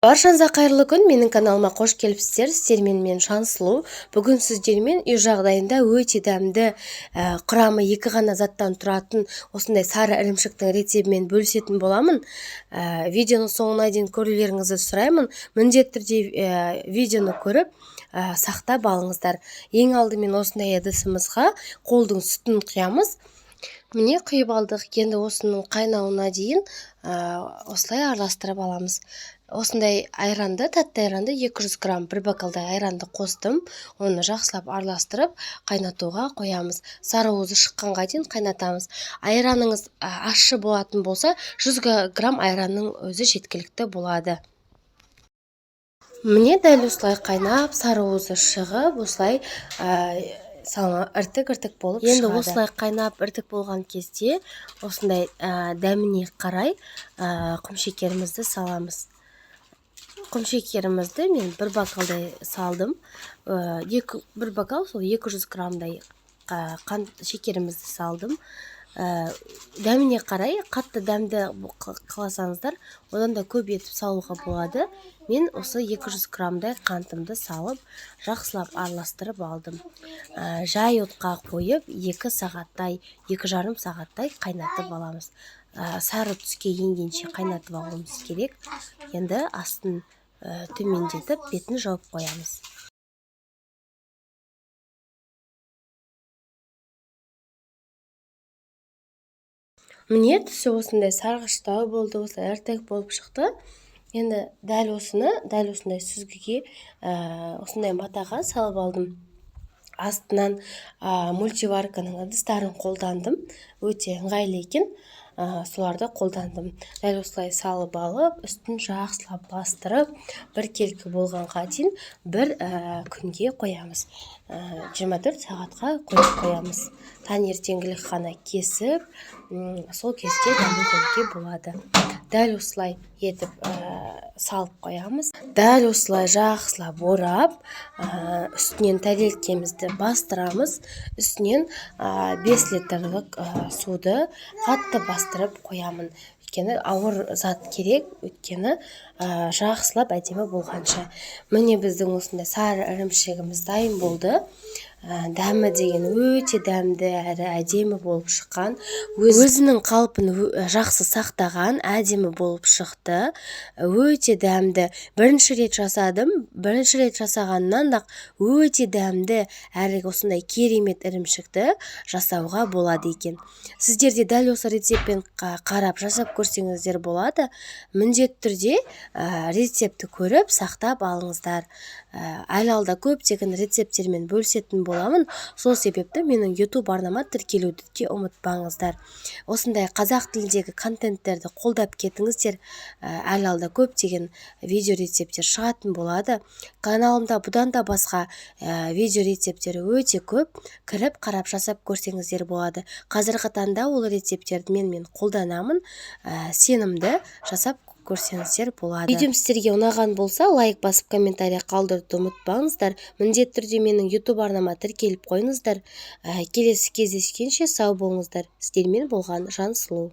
Баршаңызға қайырлы күн, менің каналыма қош келіпсіздер. Сіздермен мен Жансұлу. Бүгін сіздермен үй жағдайында өте дәмді, құрамы 2 ғана заттан тұратын осындай сары ірімшіктің рецебімен бөлісетін боламын. Видеоның соңына дейін көрулеріңізді сұраймын. Міндетті түрде видеоны көріп сақтап алыңыздар. Ең алдымен осындай ыдысымызға қолдың сүтін құямыз. Міне құйып алдық. Енді осының қайнауына дейін осылай араластырып аламыз. Осындай айранды, тәтті айранды 200 грамм, бір бокалдай айранды қостым. Оны жақсылап араластырып қайнатуға қоямыз. Сары уызы шыққанға дейін қайнатамыз. Айраныңыз ащы болатын болса, 100 грамм айранның өзі жеткілікті болады. Міне дәл осылай қайнап, сары уызы шығып, осылай іртік болып шығады. Енді осылай қайнап іртік болған кезде осындай дәміне қарай құмшекерімізді саламыз. Құмшекерімізді мен бір бокалдай салдым. Бір бокал сол 200 граммдай шекерімізді салдым. Дәміне қарай, қатты дәмді қаласаңыздар, одан да көп етіп салуға болады. Мен осы 200 граммдай қантымды салып, жақсылап араластырып алдым. Жай отқа қойып, 2 сағаттай, 2,5 сағаттай қайнатып аламыз. Сары түске енгенше қайнатып алуымыз керек. Енді астын төмендетіп, бетін жауып қоямыз. Міне түсі осындай сарғыштау болды, осылай іртік болып шықты. Енді дәл осындай сүзгіге, осындай матаға салып алдым. Астынан мультиварканың ыдыстарын қолдандым. Өте ыңғайлы екен. Соларды қолдандым. Дәл осылай салып алып, үстін жақсылап бастырып, бір келкі болғанға дейін бір күнге қоямыз. 24 сағатқа қойып қоямыз. Таңертеңгілік қана кесіп, сол кезде дәмін көруге болады. Дәл осылай етіп салып қоямыз. Дәл осылай жақсылап орап, үстінен тарелкемізді бастырамыз. Үстінен 5 литрлік суды қатты бастырып қоямын. Өйткені ауыр зат керек, өйткені жақсылап әдемі болғанша. Міне біздің осындай сары ірімшігіміз дайын болды. Дәмі деген өте дәмді әрі әдемі болып шыққан. Өзінің қалпын жақсы сақтаған, әдемі болып шықты. Өте дәмді. Бірінші рет жасадым. Бірінші рет жасағаннан да өте дәмді әрі осындай керемет ірімшікті жасауға болады екен. Сіздер де дәл осы рецептпен қарап жасап көрсеңіздер болады. Міндетті түрде рецепті көріп сақтап алыңыздар. Әлі алда көптеген рецепттермен бөлісетін боламын. Сол себепті менің YouTube арнама тіркелуді де ұмытпаңыздар. Осындай қазақ тіліндегі контенттерді қолдап кетіңіздер. Әлі алда көптеген видео рецепттер шығатын болады. Каналымда бұдан да басқа видео рецепттері өте көп. Кіріп қарап жасап көрсеңіздер болады. Қазіргі таңда ол рецепттерді мен қолданамын. Сенімді жасап көрсеңіздер болады. Видеом сіздерге ұнаған болса, лайк басып комментарий қалдыруды ұмытпаңыздар. Міндетті түрде менің YouTube арнама тіркеліп қойыңыздар. Келесі кездескенше сау болыңыздар. Сіздермен болған Жансұлу.